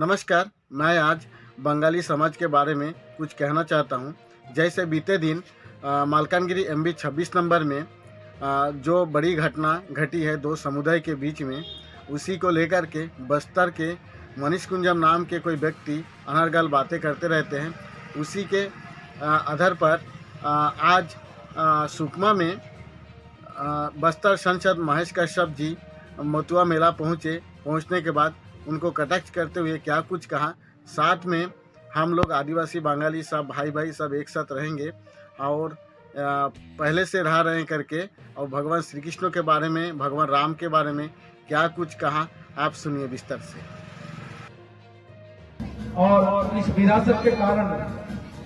नमस्कार। मैं आज बंगाली समाज के बारे में कुछ कहना चाहता हूँ। जैसे बीते दिन मालकानगिरी एमबी 26 नंबर में जो बड़ी घटना घटी है दो समुदाय के बीच में, उसी को लेकर के बस्तर के मनीष कुंजम नाम के कोई व्यक्ति अनर्गल बातें करते रहते हैं। उसी के आधार पर आज सुकमा में बस्तर सांसद महेश कश्यप जी मथुआ मेला पहुँचने के बाद उनको कटाक्ष करते हुए क्या कुछ कहा। साथ में हम लोग आदिवासी बंगाली सब भाई सब एक साथ रहेंगे और पहले से रह रहे हैं करके, और भगवान श्री कृष्ण के बारे में, भगवान राम के बारे में क्या कुछ कहा, आप सुनिए विस्तार से। और इस विरासत के कारण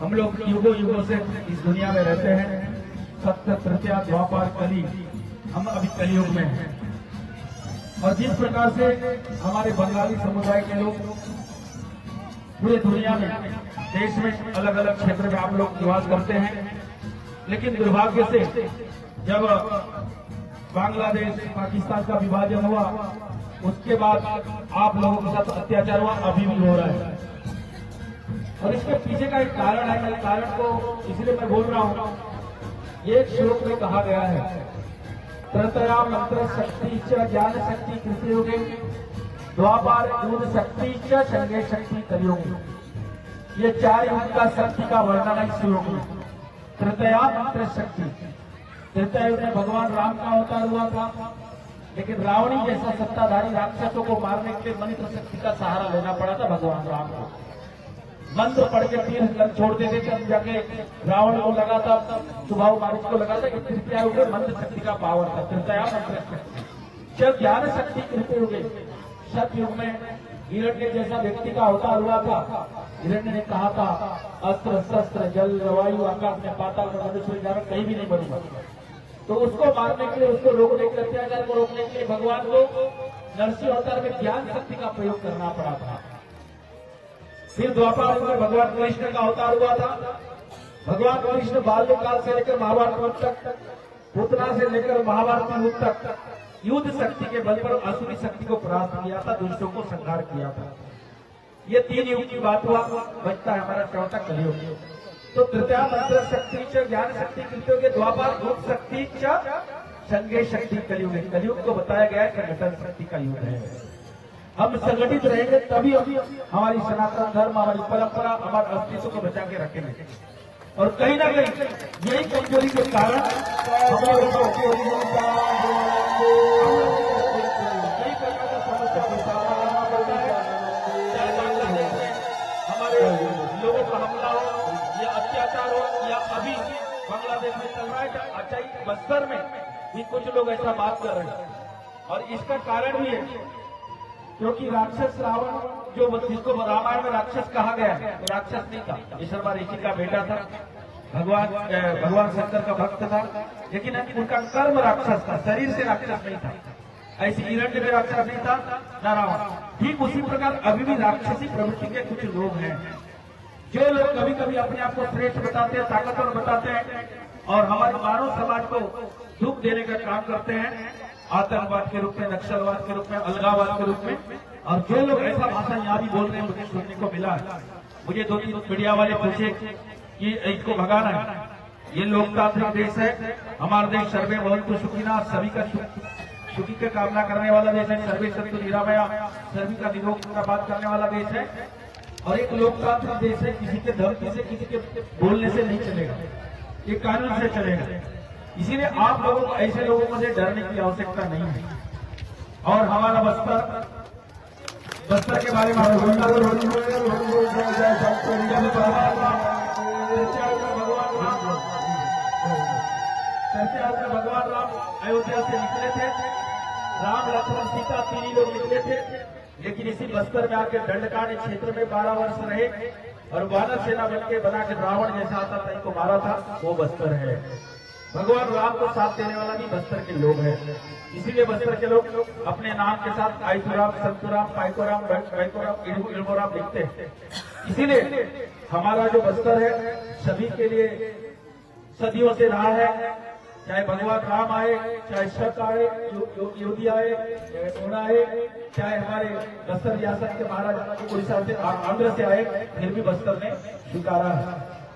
हम लोग युगों युगों से इस दुनिया में रहते हैं। सत्य तृतीया द्वापर कली, हम अभी कलयुग में हैं। और जिस प्रकार से हमारे बंगाली समुदाय के लोग पूरे दुनिया में, देश में अलग अलग क्षेत्र में आप लोग निवास करते हैं, लेकिन दुर्भाग्य से जब बांग्लादेश पाकिस्तान का विभाजन हुआ, उसके बाद आप लोगों के साथ अत्याचार हुआ, अभी भी हो रहा है। और इसके पीछे का एक कारण है। मैं कारण को इसलिए मैं बोल रहा हूं, एक श्लोक में कहा गया है, त्रतया मंत्र शक्ति च ज्ञान शक्ति कृतयुगे द्वापर युग शक्ति च संगे शक्ति कलयुग। ये चार युग का शक्ति का वर्णन है इस श्लोक में। त्रतया मंत्र शक्ति, त्रेता युग में भगवान राम का अवतार हुआ था, लेकिन रावणी जैसा सत्ताधारी राक्षसों को मारने के लिए मंत्र शक्ति का सहारा लेना पड़ा था भगवान राम को। मंत्र पढ़ के तीर छोड़ देते थे, तब जाके रावण को लगा था, सुबाहु मारुत को लगा था कि तृतीया युग में मंत्र शक्ति का पावर था। तृतीया मंत्र शक्ति, जब ज्ञान शक्ति कृत्य युग, सत्य युग में हिरण्य जैसा व्यक्ति का अवतार हुआ था। हिरण्य ने कहा था, अस्त्र शस्त्र जल वायु आकाश में पाताल में मनुष्य जाकर कहीं भी नहीं बनूंगा। तो उसको मारने के लिए, उसको रोकने के लिए, अत्याचार को रोकने के लिए भगवान को नरसिंह अवतार में ज्ञान शक्ति का प्रयोग करना पड़ा था। फिर द्वापर में भगवान कृष्ण का अवतार हुआ था। भगवान कृष्ण बाल्यकाल से लेकर महाभारत युग तक, पूतना से लेकर महाभारत युग तक युद्ध शक्ति के बल पर असुरी शक्ति को परास्त किया था, दुष्टों को संहार किया था। ये तीन युग की बात हुआ। बचता है हमारा चौथा कलयुग। तो तृतीया मंत्र शक्ति च ज्ञान शक्ति कृत्यों के द्वापर युग शक्ति च संगे शक्ति कलयुग। कलयुग को बताया गया है संगठन शक्ति का युग है। हम संगठित रहेंगे तभी हमारी सनातन धर्म, हमारी परंपरा, हमारे अस्तित्व को बचा के रखेंगे। और कहीं ना कहीं यही कमजोरी के कारण हमारे लोगों का हमला हो या अत्याचार हो, या अभी बांग्लादेश में चल रहा है, अच्छा बस्तर में भी कुछ लोग ऐसा बात कर रहे हैं। और इसका कारण भी है क्योंकि राक्षस रावण, जो जिसको रामायण में राक्षस कहा गया है, वो राक्षस नहीं था, ईश्वरवा ऋषि का बेटा था, भगवान शंकर का भक्त था, लेकिन उनका कर्म राक्षस था, शरीर से राक्षस नहीं था। ऐसी हिरण्य में राक्षस नहीं था न रावण। ठीक उसी प्रकार अभी भी राक्षसी प्रवृत्ति के कुछ लोग हैं, जो लोग कभी कभी अपने आप को श्रेष्ठ बताते हैं, ताकतवर बताते हैं, और हमारे मानव समाज को दुख देने का काम करते हैं, आतंकवाद के रूप में, नक्सलवाद के रूप में, अलगाववाद के रूप में। और जो लोग ऐसा भाषा यहाँ भी बोल रहे हैं, मुझे सुनने को मिला। मुझे 2-3 मीडिया वाले पूछे कि इसको भगाना है, ये लोकतांत्रिक देश है, हमारा देश सर्वे भवन्तु सुखिनः, सभी का सुखी की कामना करने वाला देश है, सर्वे सन्तु निरामया, सभी का निरोग का बात करने वाला देश है, और एक लोकतांत्रिक देश है। किसी के धमकी से, किसी के बोलने से नहीं चलेगा, ये कानून से चलेगा। इसीलिए आप लोगों को, ऐसे लोगों से डरने की आवश्यकता नहीं है। और हमारा बस्तर के बारे में भगवान राम अयोध्या से निकले थे, राम लक्ष्मण सीता तीन लोग निकले थे, लेकिन इसी बस्तर में आके दंडकारण्य क्षेत्र में 12 वर्ष रहे, और वानर सेना बन के बना के रावण जैसा आता था, इनको मारा था, वो बस्तर है। भगवान राम को साथ देने वाला भी बस्तर के लोग हैं। इसीलिए बस्तर के लोग अपने नाम के साथ आयतुराम, संतुराम, पाइकोराम, बैकोराम, इल्मोराम लिखते हैं। इसीलिए हमारा जो बस्तर है सभी के लिए सदियों से रहा है, चाहे भगवान राम आए, चाहे शक आए, योगी आए, सोना आए, चाहे हमारे बस्तर रियासत के महाराज उड़ीसा से आंध्र से आए, फिर भी बस्तर ने स्वीकारा है।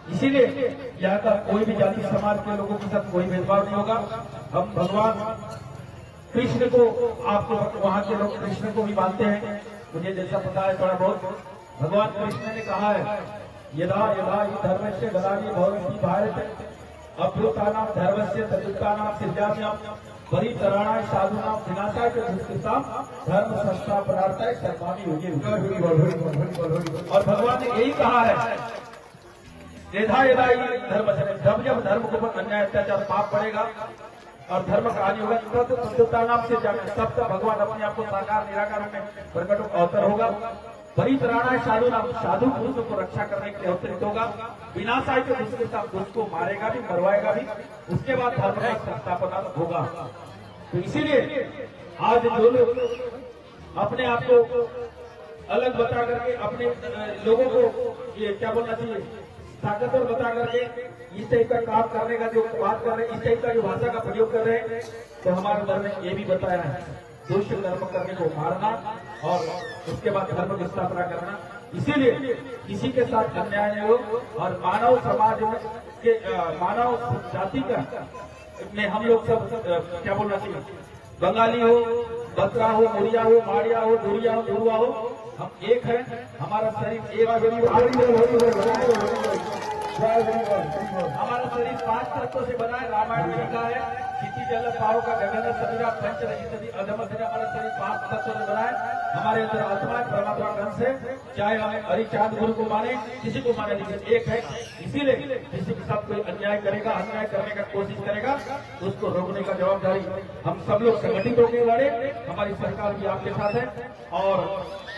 इसीलिए यहाँ का कोई भी जाति समाज के लोगों के साथ कोई भेदभाव नहीं होगा। हम भगवान कृष्ण को, आप लोग वहाँ के लोग कृष्ण को भी मानते हैं, मुझे जैसा पता है थोड़ा बहुत। भगवान कृष्ण ने कहा है, यदा यदा धर्म से गदानी भवन्ति भारत अभ्युत्थानां धर्मस्य तदुत्थानां सिद्ध्याभ्यां परितराणाय साधूनां विनाशाय च दुष्कृतां धर्म संस्थापनार्थाय सर्वाणि योगिनः। और भगवान ने यही कहा है, यदा यदा धर्म, जब धर्म के ऊपर अन्याय अत्याचार पाप पड़ेगा और धर्म का हानि होगा, तब तदुत्थानां से तब तक भगवान अपने आप को साकार निराकार में प्रकट अवतर होगा। परितराणाय साधूनां, साधु पुरुषों को रक्षा करने के लिए अवतरित होगा। विनाशाय के दुष्कृतां, उसको मारेगा भी, मरवाएगा भी, उसके बाद धर्म का संस्थापना होगा। तो इसीलिए आज जो लोग अपने आप को अलग बता करके अपने लोगों को ये क्या बोलना चाहिए, ताकतवर बता करके इस टाइप का काम करने का जो बात कर रहे हैं, इस टाइप का जो भाषा का प्रयोग कर रहे हैं, तो हमारे धर्म ने ये भी बताया है, दुष्ट कर्म करने को मारना और उसके बाद धर्म की स्थापना करना। इसीलिए किसी के साथ अन्याय नहीं हो और मानव समाज के मानव जाति का में हम लोग सब क्या बोलना चाहिए, बंगाली हो, बत्रा हो, मुड़िया हो, माड़िया हो, दुरिया हो, दुरुआ हो, हम एक है। हमारा शरीर एक, हमारा शरीर 5 तत्वों से बना है। रामायण में लिखा है, क्षिति जल पाओ का गगन शरीरा पंच रही अधम शरीर। हमारा शरीर 5 तत्वों से बना है। हमारे अंदर आत्मा परमात्मा का अंश है। चाहे हमें हरिचांद गुरु को माने, किसी को माने, लेकिन एक है। इसीलिए किसी के साथ कोई अन्याय करेगा, अन्याय करने का कोशिश करेगा, तो उसको रोकने का जवाबदारी हम सब लोग संगठित होकर लड़े। हमारी सरकार भी आपके साथ है। और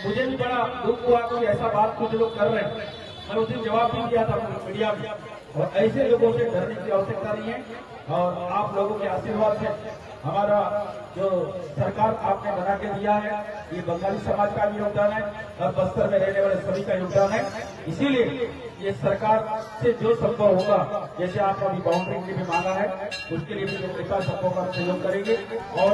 मुझे भी बड़ा दुख हुआ कि ऐसा बात कुछ लोग कर रहे हैं। मैं उस दिन जवाब भी दिया था मीडिया में, और ऐसे लोगों से डरने की आवश्यकता नहीं है। और आप लोगों के आशीर्वाद से हमारा जो सरकार आपने बना के दिया है, ये बंगाली समाज का भी योगदान है और बस्तर में रहने वाले सभी का योगदान है। इसीलिए ये सरकार से जो संभव होगा, जैसे आपने अभी बाउंड्री के लिए भी मांगा है, उसके लिए भी जो संभव का सहयोग करेंगे। और